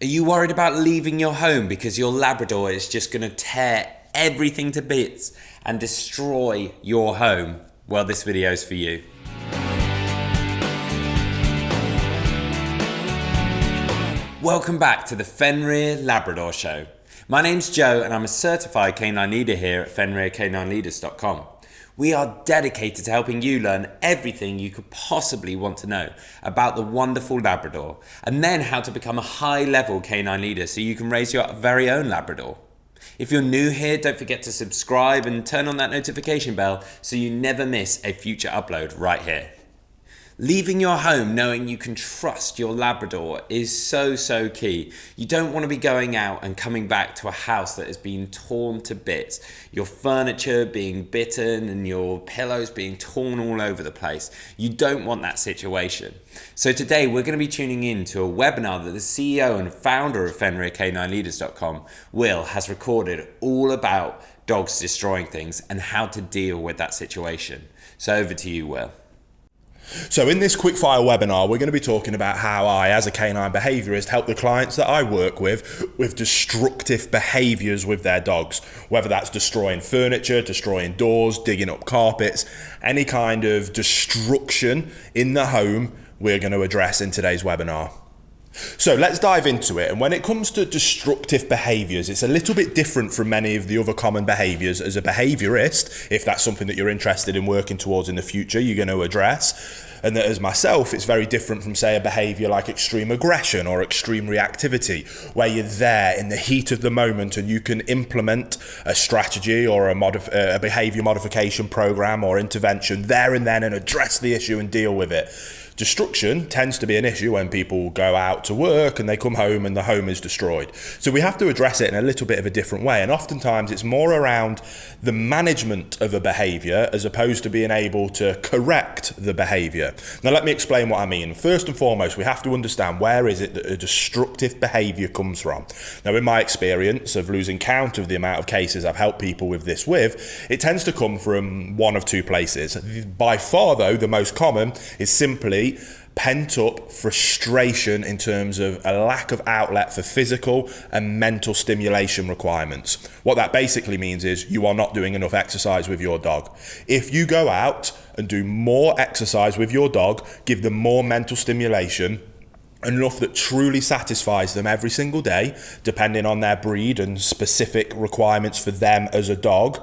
Are you worried about leaving your home because your Labrador is just going to tear everything to bits and destroy your home? Well, this video is for you. Welcome back to the Fenrir Labrador Show. My name's Joe and I'm a certified canine leader here at FenrirCanineLeaders.com. We are dedicated to helping you learn everything you could possibly want to know about the wonderful Labrador, and then how to become a high-level canine leader so you can raise your very own Labrador. If you're new here, don't forget to subscribe and turn on that notification bell so you never miss a future upload right here. Leaving your home knowing you can trust your Labrador is so key. You don't want to be going out and coming back to a house that has been torn to bits. Your furniture being bitten and your pillows being torn all over the place. You don't want that situation. So today we're going to be tuning in to a webinar that the CEO and founder of FenrirCanineLeaders.com, Will, has recorded all about dogs destroying things and how to deal with that situation. So over to you, Will. So in this quickfire webinar, we're going to be talking about how I, as a canine behaviourist, help the clients that I work with destructive behaviours with their dogs, whether that's destroying furniture, destroying doors, digging up carpets, any kind of destruction in the home we're going to address in today's webinar. So let's dive into it. And when it comes to destructive behaviours, it's a little bit different from many of the other common behaviours. As a behaviourist, if that's something that you're interested in working towards in the future, you're going to address. And that as myself, it's very different from, say, a behaviour like extreme aggression or extreme reactivity, where you're there in the heat of the moment and you can implement a strategy or a behaviour modification program or intervention there and then and address the issue and deal with it. Destruction tends to be an issue when people go out to work and they come home and the home is destroyed. So we have to address it in a little bit of a different way. And oftentimes it's more around the management of a behaviour as opposed to being able to correct the behaviour. Now let me explain what I mean. First and foremost, we have to understand where is it that a destructive behaviour comes from. Now in my experience of losing count of the amount of cases I've helped people with this with, it tends to come from one of two places. By far though, the most common is simply pent up frustration in terms of a lack of outlet for physical and mental stimulation requirements. What that basically means is you are not doing enough exercise with your dog. If you go out and do more exercise with your dog, give them more mental stimulation, enough that truly satisfies them every single day, depending on their breed and specific requirements for them as a dog,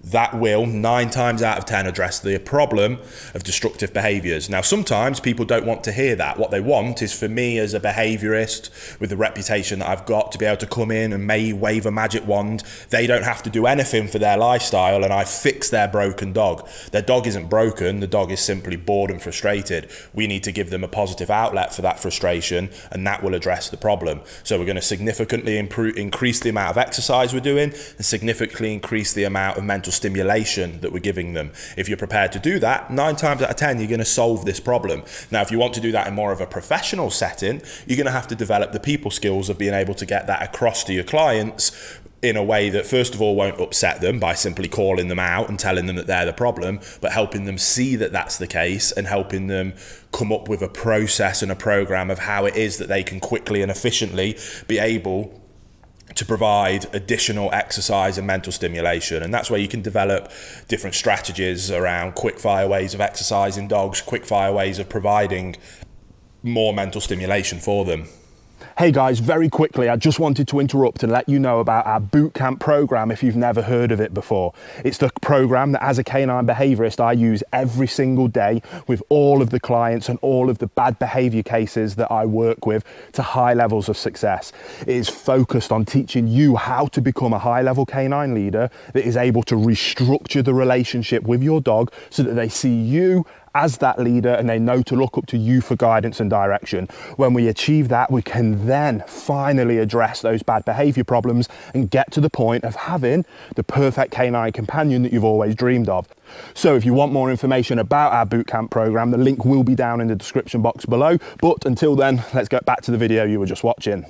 that will 9 times out of 10 address the problem of destructive behaviours. Now, sometimes people don't want to hear that. What they want is for me as a behaviourist with the reputation that I've got to be able to come in and wave a magic wand. They don't have to do anything for their lifestyle and I fix their broken dog. Their dog isn't broken, the dog is simply bored and frustrated. We need to give them a positive outlet for that frustration and that will address the problem. So we're going to significantly increase the amount of exercise we're doing and significantly increase the amount of mental stimulation that we're giving them. If you're prepared to do that, 9 times out of 10 you're going to solve this problem. Now if you want to do that in more of a professional setting, you're going to have to develop the people skills of being able to get that across to your clients in a way that first of all won't upset them by simply calling them out and telling them that they're the problem, but helping them see that that's the case and helping them come up with a process and a program of how it is that they can quickly and efficiently be able to provide additional exercise and mental stimulation. And that's where you can develop different strategies around quick fire ways of exercising dogs, quick fire ways of providing more mental stimulation for them. Hey guys, very quickly, I just wanted to interrupt and let you know about our bootcamp program if you've never heard of it before. It's the program that as a canine behaviourist I use every single day with all of the clients and all of the bad behaviour cases that I work with to high levels of success. It is focused on teaching you how to become a high level canine leader that is able to restructure the relationship with your dog so that they see you as that leader and they know to look up to you for guidance and direction. When we achieve that, we can then finally address those bad behavior problems and get to the point of having the perfect canine companion that you've always dreamed of. So if you want more information about our bootcamp program, the link will be down in the description box below. But until then, let's get back to the video you were just watching.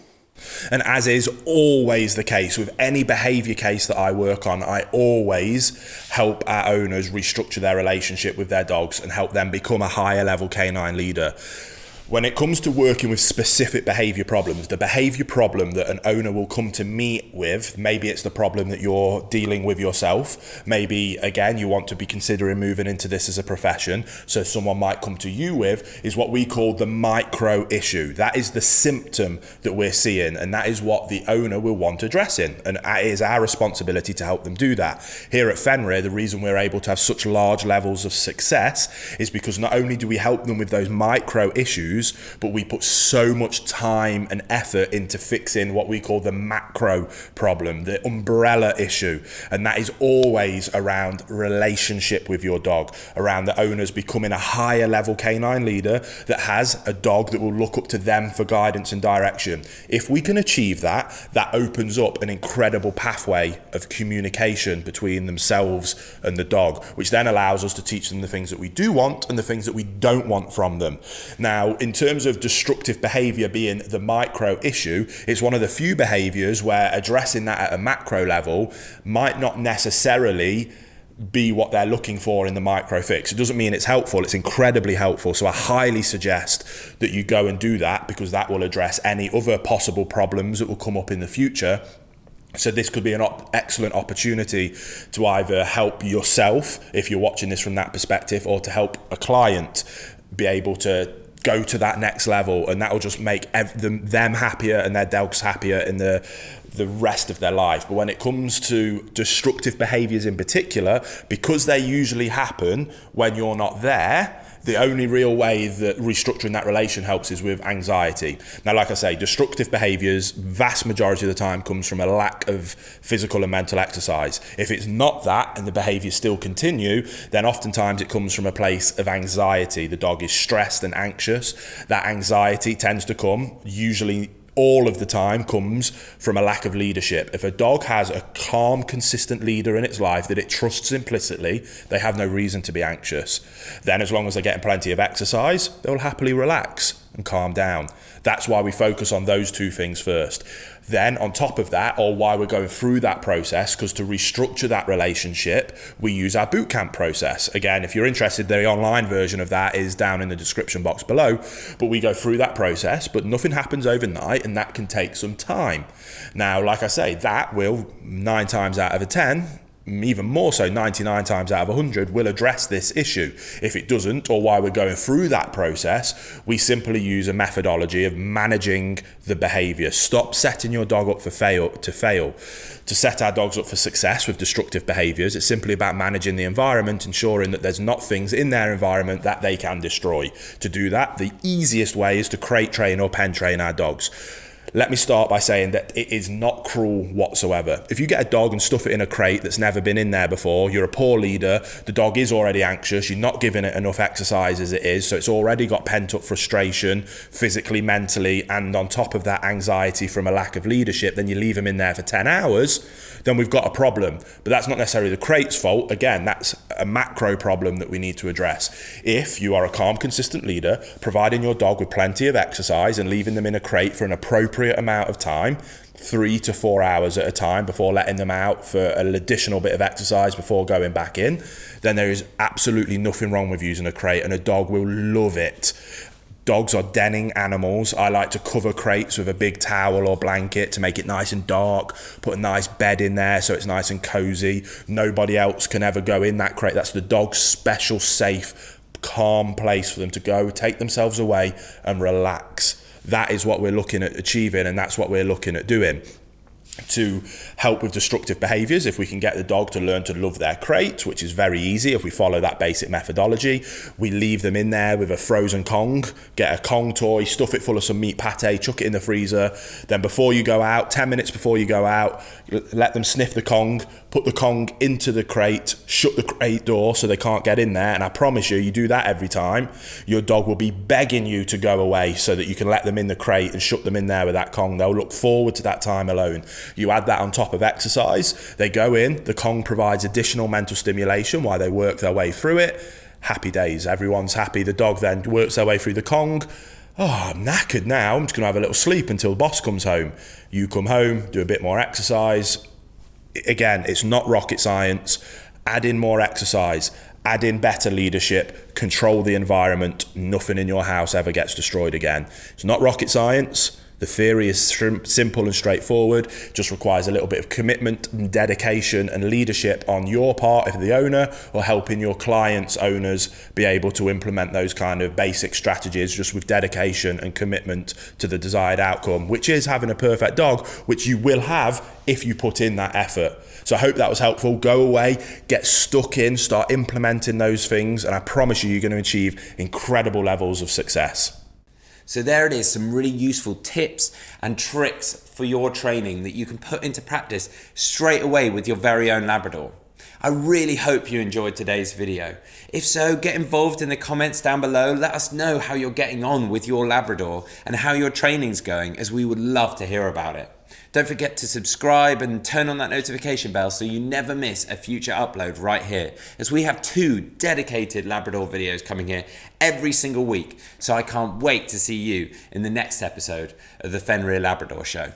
And as is always the case with any behaviour case that I work on, I always help our owners restructure their relationship with their dogs and help them become a higher level canine leader. When it comes to working with specific behavior problems, the behavior problem that an owner will come to me with, maybe it's the problem that you're dealing with yourself. Maybe, again, you want to be considering moving into this as a profession. So someone might come to you with is what we call the micro issue. That is the symptom that we're seeing, and that is what the owner will want addressing. And it is our responsibility to help them do that. Here at Fenrir, the reason we're able to have such large levels of success is because not only do we help them with those micro issues, but we put so much time and effort into fixing what we call the macro problem, the umbrella issue. And that is always around relationship with your dog, around the owners becoming a higher level canine leader that has a dog that will look up to them for guidance and direction. If we can achieve that, that opens up an incredible pathway of communication between themselves and the dog, which then allows us to teach them the things that we do want and the things that we don't want from them. Now, in terms of destructive behavior being the micro issue, it's one of the few behaviors where addressing that at a macro level might not necessarily be what they're looking for in the micro fix. It doesn't mean it's helpful, it's incredibly helpful. So I highly suggest that you go and do that, because that will address any other possible problems that will come up in the future. So this could be an excellent opportunity to either help yourself, if you're watching this from that perspective, or to help a client be able to go to that next level, and that will just make them happier and their dogs happier in the rest of their life. But when it comes to destructive behaviors in particular, because they usually happen when you're not there, the only real way that restructuring that relation helps is with anxiety. Now, like I say, destructive behaviors, vast majority of the time, comes from a lack of physical and mental exercise. If it's not that and the behaviors still continue, then oftentimes it comes from a place of anxiety. The dog is stressed and anxious. That anxiety tends to come, usually all of the time, comes from a lack of leadership. If a dog has a calm, consistent leader in its life that it trusts implicitly, they have no reason to be anxious. Then, as long as they're getting plenty of exercise, they'll happily relax and calm down. That's why we focus on those two things first. Then on top of that, or why we're going through that process, because to restructure that relationship, we use our bootcamp process. Again, if you're interested, the online version of that is down in the description box below, but we go through that process, but nothing happens overnight, and that can take some time. Now, like I say, that will 9 times out of 10, even more so 99 times out of 100, will address this issue. If it doesn't, or while we're going through that process, we simply use a methodology of managing the behavior. Stop setting your dog up to fail. To set our dogs up for success with destructive behaviors, it's simply about managing the environment, ensuring that there's not things in their environment that they can destroy. To do that, the easiest way is to crate train or pen train our dogs. Let me start by saying that it is not cruel whatsoever. If you get a dog and stuff it in a crate that's never been in there before, you're a poor leader, the dog is already anxious, you're not giving it enough exercise as it is, so it's already got pent-up frustration, physically, mentally, and on top of that, anxiety from a lack of leadership. Then you leave them in there for 10 hours, then we've got a problem. But that's not necessarily the crate's fault. Again, that's a macro problem that we need to address. If you are a calm, consistent leader, providing your dog with plenty of exercise and leaving them in a crate for an appropriate amount of time, 3 to 4 hours at a time, before letting them out for an additional bit of exercise before going back in, then there is absolutely nothing wrong with using a crate, and a dog will love it. Dogs are denning animals. I like to cover crates with a big towel or blanket to make it nice and dark, put a nice bed in there so it's nice and cozy. Nobody else can ever go in that crate. That's the dog's special, safe, calm place for them to go, take themselves away and relax. That is what we're looking at achieving, and that's what we're looking at doing. To help with destructive behaviors, if we can get the dog to learn to love their crate, which is very easy if we follow that basic methodology, we leave them in there with a frozen Kong, get a Kong toy, stuff it full of some meat pate, chuck it in the freezer, then before you go out, 10 minutes before you go out, let them sniff the Kong, put the Kong into the crate, shut the crate door so they can't get in there, and I promise you, you do that every time, your dog will be begging you to go away so that you can let them in the crate and shut them in there with that Kong. They'll look forward to that time alone. You add that on top of exercise, they go in, the Kong provides additional mental stimulation while they work their way through it. Happy days, everyone's happy. The dog then works their way through the Kong. Oh, I'm knackered now, I'm just gonna have a little sleep until the boss comes home. You come home, do a bit more exercise. Again, it's not rocket science. Add in more exercise. add in better leadership, control the environment, nothing in your house ever gets destroyed again. It's not rocket science. The theory is simple and straightforward, just requires a little bit of commitment and dedication and leadership on your part if the owner, or helping your clients' owners be able to implement those kind of basic strategies just with dedication and commitment to the desired outcome, which is having a perfect dog, which you will have if you put in that effort. So I hope that was helpful. Go away, get stuck in, start implementing those things, and I promise you, you're going to achieve incredible levels of success. So there it is, some really useful tips and tricks for your training that you can put into practice straight away with your very own Labrador. I really hope you enjoyed today's video. If so, get involved in the comments down below. Let us know how you're getting on with your Labrador and how your training's going, as we would love to hear about it. Don't forget to subscribe and turn on that notification bell so you never miss a future upload right here, as we have 2 dedicated Labrador videos coming here every single week. So I can't wait to see you in the next episode of the Fenrir Labrador Show.